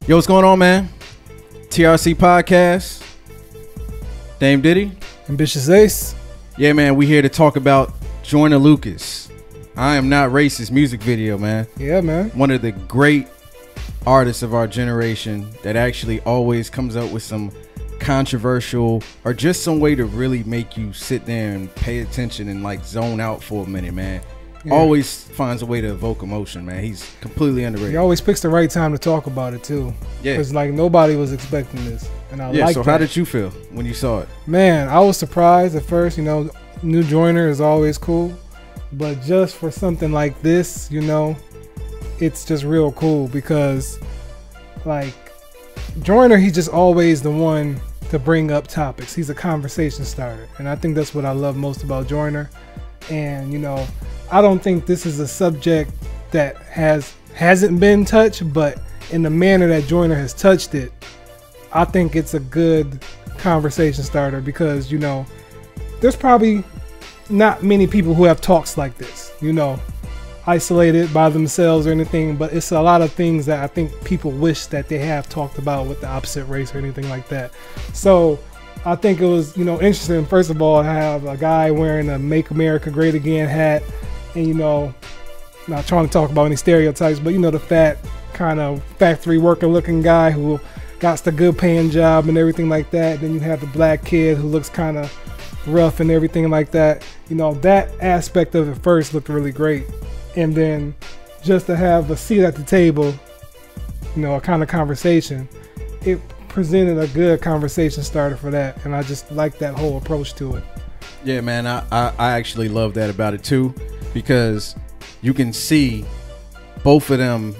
Yo, what's going on, man? TRC Podcast. Dame Diddy. Ambitious Ace. Yeah, man, we here to talk about Joyner Lucas. I Am Not Racist music video, man. Yeah, man. One of the great artists of our generation that actually always comes up with some controversial or just some way to really make you sit there and pay attention and like zone out for a minute, man. Yeah. Always finds a way to evoke emotion, man. He's completely underrated. He always picks the right time to talk about it too. Yeah, because like nobody was expecting this, and I like. So how did you feel when you saw it? Man, I was surprised at first. You know, new Joyner is always cool, but just for something like this, you know, it's just real cool because, like, Joyner, he's just always the one to bring up topics. He's a conversation starter, and I think that's what I love most about Joyner. And you know, I don't think this is a subject that hasn't been touched, but in the manner that Joyner has touched it, I think it's a good conversation starter because, you know, there's probably not many people who have talks like this, you know, isolated by themselves or anything, but it's a lot of things that I think people wish that they have talked about with the opposite race or anything like that. So I think it was, you know, interesting, first of all, to have a guy wearing a Make America Great Again hat and, you know, not trying to talk about any stereotypes, but, you know, the fat kind of factory worker looking guy who got the good paying job and everything like that. Then you have the black kid who looks kind of rough and everything like that. You know, that aspect of it first looked really great. And then just to have a seat at the table, you know, a kind of conversation, it presented a good conversation starter for that. And I just like that whole approach to it. Yeah, man, I actually love that about it too, because you can see both of them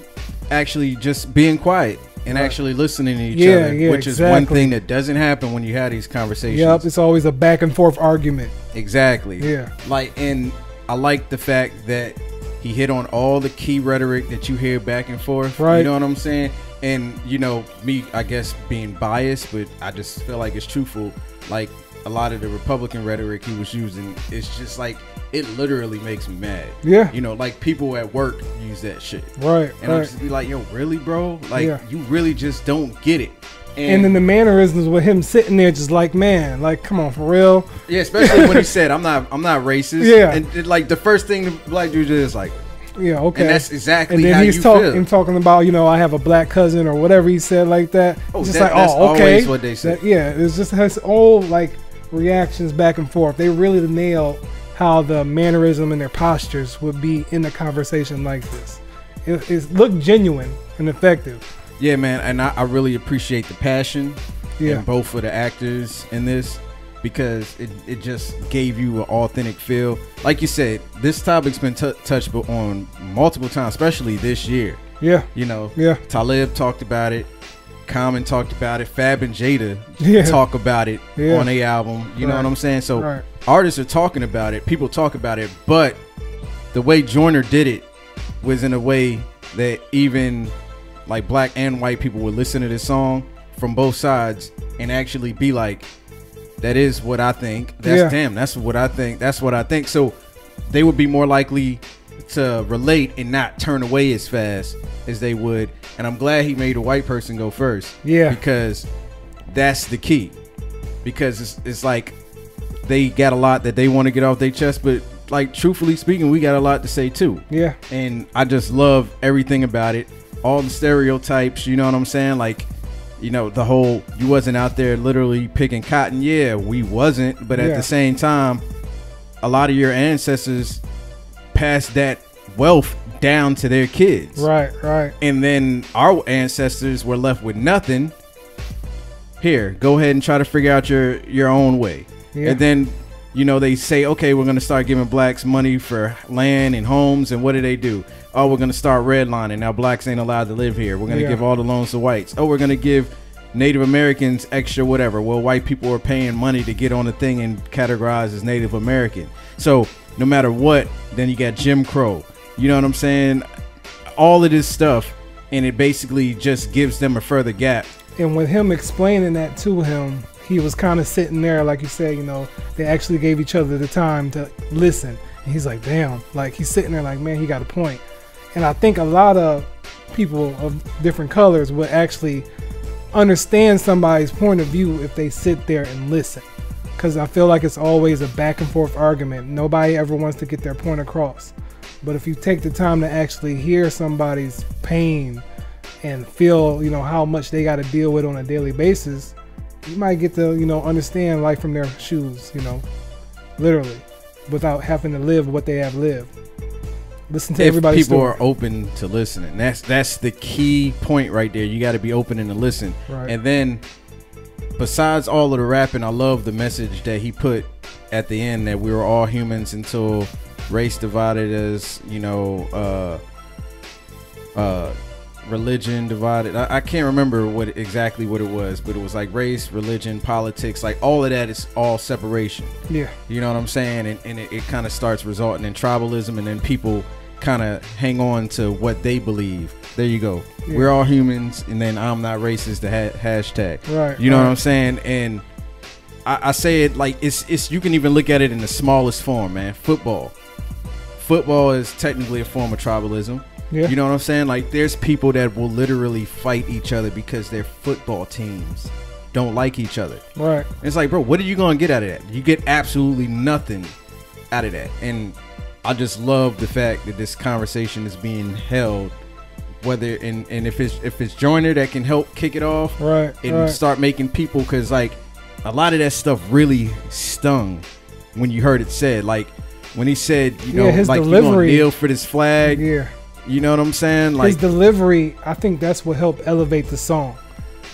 actually just being quiet and actually listening to each other, which is one thing that doesn't happen when you have these conversations. Yep, it's always a back and forth argument. Exactly. Yeah. Like, and I like the fact that he hit on all the key rhetoric that you hear back and forth. Right. You know what I'm saying? And, you know, me, I guess, being biased, but I just feel like it's truthful. Like, a lot of the Republican rhetoric he was using, it's just like, it literally makes me mad. Yeah. You know, like people at work use that shit. Right. And I'll just be like, yo, really, bro? Like, you really just don't get it. And then the mannerisms with him sitting there just like, man, like, come on, for real. Yeah, especially when he said, I'm not racist. Yeah. And like the first thing the black dude is like, yeah, okay. And that's exactly and then how he's you feel. talking about, you know, I have a black cousin or whatever he said like that. Oh, just that's okay. Always what they said. Yeah, it's just has all like reactions back and forth. They really nail how the mannerism and their postures would be in a conversation like this. It looked genuine and effective. Yeah, man, and I really appreciate the passion in both of the actors in this, because it just gave you an authentic feel. Like you said, this topic's been touched on multiple times, especially this year. Yeah. You know, Talib talked about it. Common talked about it. Fab and Jada talk about it on their album. You know what I'm saying? So artists are talking about it. People talk about it. But the way Joyner did it was in a way that even like black and white people would listen to this song from both sides and actually be like, that is what I think. That's that's what I think. That's what I think. So they would be more likely to relate and not turn away as fast as they would. And I'm glad he made a white person go first. Yeah. Because that's the key. Because it's like they got a lot that they want to get off their chest, but like truthfully speaking, we got a lot to say too. Yeah. And I just love everything about it. All the stereotypes, you know what I'm saying? Like, you know, the whole, you wasn't out there literally picking cotton. Yeah, we wasn't. But at the same time, a lot of your ancestors passed that wealth down to their kids. Right, right. And then our ancestors were left with nothing. Here, go ahead and try to figure out your own way. Yeah. And then, you know, they say, okay, we're going to start giving blacks money for land and homes. And what do? Oh, we're going to start redlining. Now blacks ain't allowed to live here. We're going to give all the loans to whites. Oh, we're going to give Native Americans extra whatever. Well, white people are paying money to get on the thing and categorized as Native American. So no matter what, then you got Jim Crow. You know what I'm saying? All of this stuff. And it basically just gives them a further gap. And with him explaining that to him, he was kind of sitting there, like you said, you know, they actually gave each other the time to listen. And he's like, damn, like he's sitting there like, man, he got a point. And I think a lot of people of different colors would actually understand somebody's point of view if they sit there and listen. Because I feel like it's always a back and forth argument. Nobody ever wants to get their point across. But if you take the time to actually hear somebody's pain and feel, you know, how much they got to deal with on a daily basis, you might get to, you know, understand life from their shoes, you know, literally, without having to live what they have lived. Listen to everybody's story. If people are open to listening, that's the key point right there. You got to be open and to listen. Right. And then, besides all of the rapping, I love the message that he put at the end, that we were all humans until race divided us, you know, religion divided. I can't remember exactly what it was, but it was like race, religion, politics, like all of that is all separation. Yeah. You know what I'm saying? And it kind of starts resulting in tribalism, and then people kind of hang on to what they believe. There you go. Yeah. We're all humans, and then I'm not racist, the hashtag. Right. You know what I'm saying? And I say it like it's you can even look at it in the smallest form, man. Football is technically a form of tribalism. Yeah. You know what I'm saying? Like, there's people that will literally fight each other because their football teams don't like each other. Right. It's like, bro, what are you going to get out of that? You get absolutely nothing out of that. And I just love the fact that this conversation is being held, whether and if it's Joyner that can help kick it off, right, and start making people, because like a lot of that stuff really stung when you heard it said, like when he said, you know, his like delivery, you gonna kneel for this flag. Yeah. You know what I'm saying? Like his delivery, I think that's what helped elevate the song.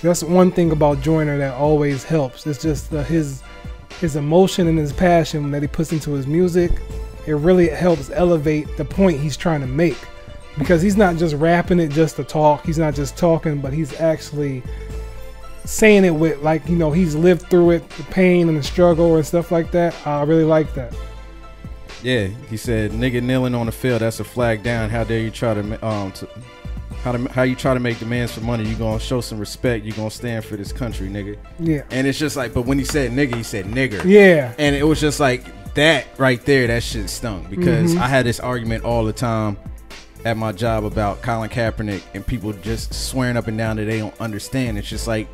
That's one thing about Joyner that always helps. It's just his emotion and his passion that he puts into his music. It really helps elevate the point he's trying to make, because he's not just rapping it just to talk. He's not just talking, but he's actually saying it with, like, you know, he's lived through it, the pain and the struggle and stuff like that. I really like that. Yeah, he said, "Nigga kneeling on the field, that's a flag down. How dare you try to how you try to make demands for money? You gonna show some respect? You gonna stand for this country, nigga?" Yeah. And it's just like, but when he said nigga, he said nigger. Yeah. And it was just like that right there. That shit stung, because I had this argument all the time at my job about Colin Kaepernick and people just swearing up and down that they don't understand. It's just like,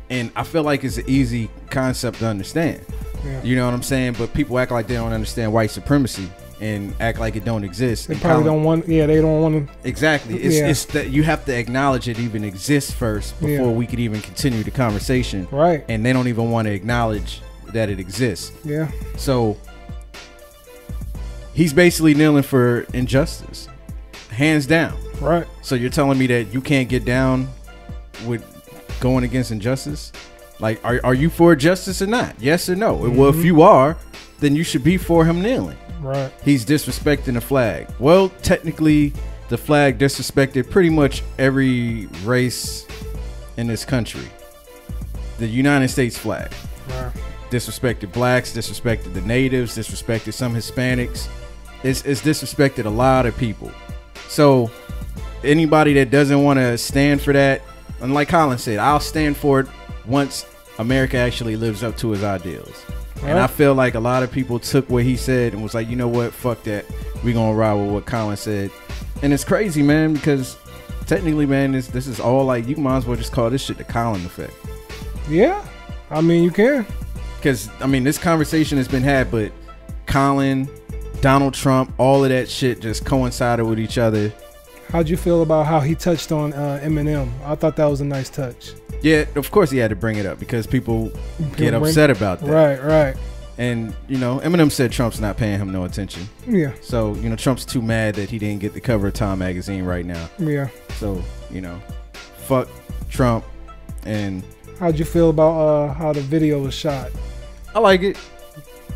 and I feel like it's an easy concept to understand. Yeah. You know what I'm saying? But people act like they don't understand white supremacy and act like it don't exist. They probably don't want. Yeah, they don't want to. Exactly. It's that you have to acknowledge it even exists first before we could even continue the conversation. Right. And they don't even want to acknowledge that it exists. Yeah. So he's basically kneeling for injustice, hands down. Right. So you're telling me that you can't get down with going against injustice? Like, are you for justice or not? Yes or no? Well, if you are, then you should be for him kneeling. Right. He's disrespecting the flag. Well, technically, the flag disrespected pretty much every race in this country. The United States flag. Right. Disrespected blacks, disrespected the natives, disrespected some Hispanics. It's disrespected a lot of people. So anybody that doesn't want to stand for that, and like Colin said, I'll stand for it once America actually lives up to his ideals. Right. And I feel like a lot of people took what he said and was like, you know what, fuck that, we gonna ride with what Colin said. And it's crazy, man, because technically, man, this is all like, you might as well just call this shit the Colin effect. Yeah, I mean, you can, because I mean, this conversation has been had, but Colin, Donald Trump, all of that shit just coincided with each other. How'd you feel about how he touched on Eminem? I thought that was a nice touch. Yeah, of course he had to bring it up because people get upset about that. Right, right. And, you know, Eminem said Trump's not paying him no attention. Yeah. So, you know, Trump's too mad that he didn't get the cover of Time magazine right now. Yeah. So, you know, fuck Trump. And how'd you feel about how the video was shot? I like it.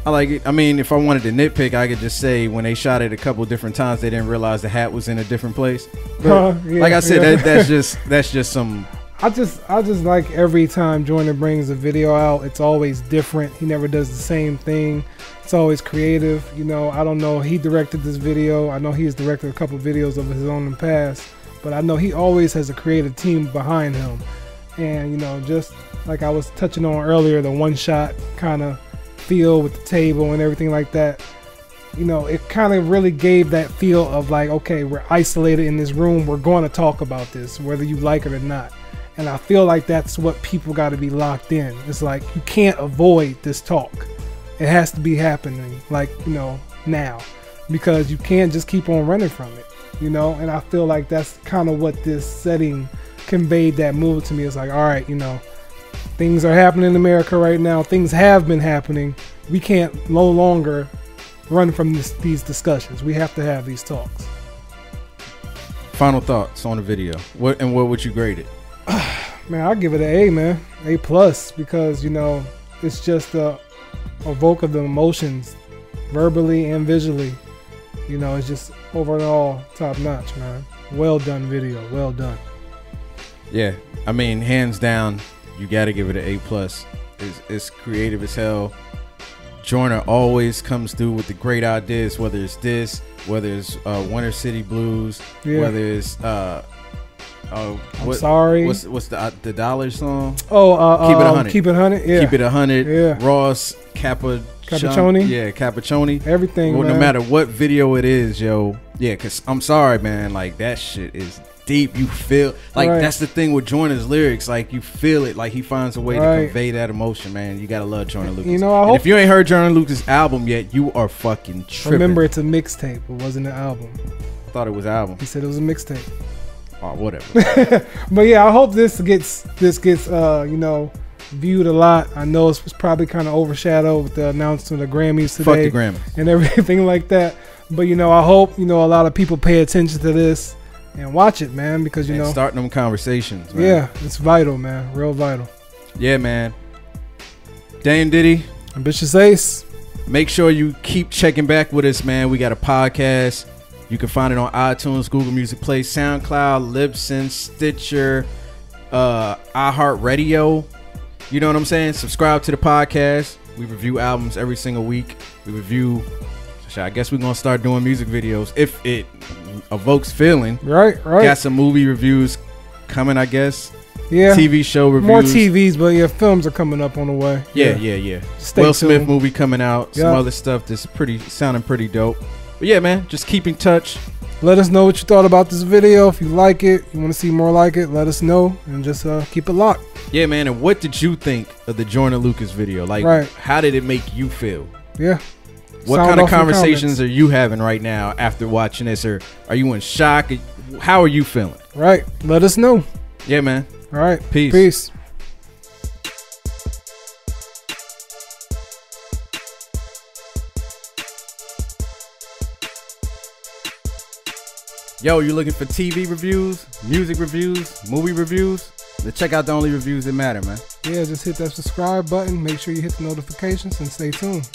I mean, if I wanted to nitpick, I could just say when they shot it a couple different times, they didn't realize the hat was in a different place. But like I said, that's just some. I just like every time Joyner brings a video out, it's always different. He never does the same thing. It's always creative. You know, I don't know. He directed this video. I know he's directed a couple videos of his own in the past, but I know he always has a creative team behind him. And, you know, just like I was touching on earlier, the one shot kind of feel with the table and everything like that. you know, it kind of really gave that feel of like, okay, we're isolated in this room. We're going to talk about this, whether you like it or not. And I feel like that's what people got to be locked in. It's like, you can't avoid this talk. It has to be happening, like, you know, now, because you can't just keep on running from it, you know? And I feel like that's kind of what this setting conveyed that mood to me. It's like, all right, you know, things are happening in America right now. Things have been happening. We can't no longer run from these discussions. We have to have these talks. Final thoughts on the video. What would you grade it? Man, I'll give it an A, man. A plus, because, you know, it's just a evoke of the emotions verbally and visually. You know, it's just overall top notch, man. Well done video. Well done. Yeah, I mean, hands down, you got to give it an A plus. It's creative as hell. Joyner always comes through with the great ideas, whether it's this, whether it's Winter City Blues, whether it's I'm sorry. What's the dollar song? Oh, Keep It 100. Keep It 100. Yeah. Keep It 100. Yeah. Ross Cappuccini. Yeah, Cappuccini. Everything. Well, man. no matter what video it is, yo. Yeah, cause I'm sorry, man. Like, that shit is deep. You feel like that's the thing with Joyner's lyrics. Like, you feel it. Like, he finds a way to convey that emotion, man. You gotta love Joyner Lucas. You know, if you ain't heard Joyner Lucas' album yet, you are fucking tripping. Remember, it's a mixtape. It wasn't an album. I thought it was an album. He said it was a mixtape. Oh, whatever. But yeah, I hope this gets you know, viewed a lot. I know it's probably kind of overshadowed with the announcement of the Grammys today. Fuck the Grammys and everything like that. But you know, I hope, you know, a lot of people pay attention to this and watch it, man, because you know, starting them conversations, man. Yeah, it's vital, man. Real vital. Yeah, man. Dame Diddy, Ambitious Ace. Make sure you keep checking back with us, man. We got a podcast. You can find it on iTunes, Google Music Play, SoundCloud, Libsyn, Stitcher, iHeart Radio. You know what I'm saying? Subscribe to the podcast. We review albums every single week. We review, I guess we're going to start doing music videos if it evokes feeling. Right. Got some movie reviews coming, I guess. Yeah. TV show reviews. More TVs, but yeah, films are coming up on the way. Yeah. Stay Will tuned. Smith movie coming out. Some other stuff that's sounding pretty dope. But yeah, man, just keep in touch. Let us know what you thought about this video. If you like it, you want to see more like it, let us know, and just keep it locked. Yeah, man. And what did you think of the Joyner Lucas video? Like, how did it make you feel? Yeah. What kind of conversations are you having right now after watching this? Or are you in shock? How are you feeling? Right. Let us know. Yeah, man. All right. Peace. Yo, you looking for TV reviews, music reviews, movie reviews? Then check out the only reviews that matter, man. Yeah, just hit that subscribe button. Make sure you hit the notifications and stay tuned.